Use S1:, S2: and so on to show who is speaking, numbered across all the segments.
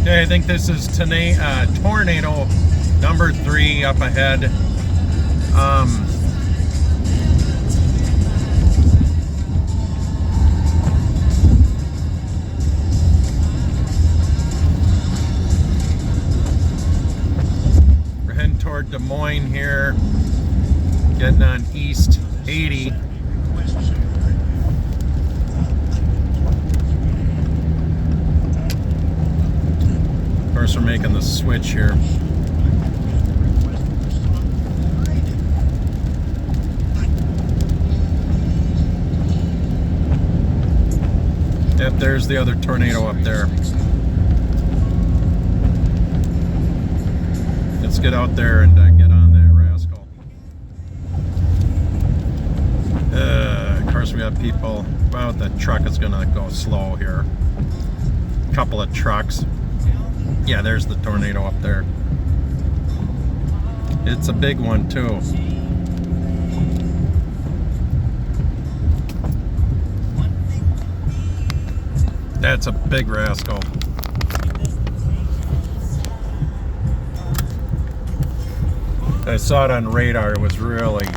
S1: Okay, I think this is tornado number 3 up ahead. We're heading toward Des Moines here, getting on East 80. Of course, we're making the switch here. Yep, there's the other tornado up there. Let's get out there and get on that rascal. Of course, we have people. Well, the truck is gonna go slow here. A couple of trucks. Yeah, there's the tornado up there. It's a big one too. That's a big rascal. I saw it on radar. It was really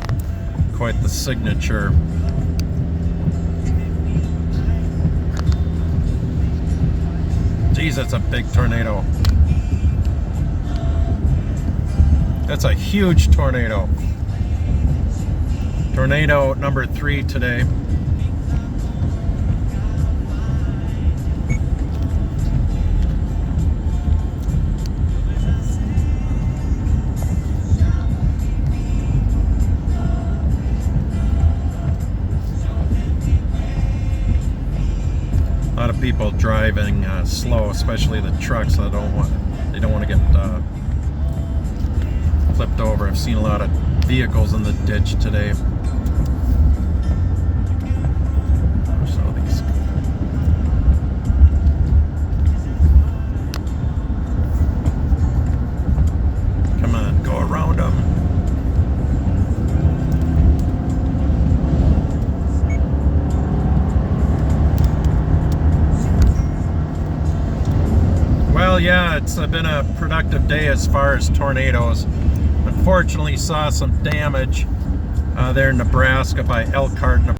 S1: quite the signature. Geez, that's a big tornado. That's a huge tornado. Tornado number 3 today. A lot of people driving slow, especially the trucks. They don't want to get flipped over. I've seen a lot of vehicles in the ditch today. So these. Come on, go around them. Well, yeah, it's been a productive day as far as tornadoes. Unfortunately, saw some damage there in Nebraska by Elkhart, Nebraska.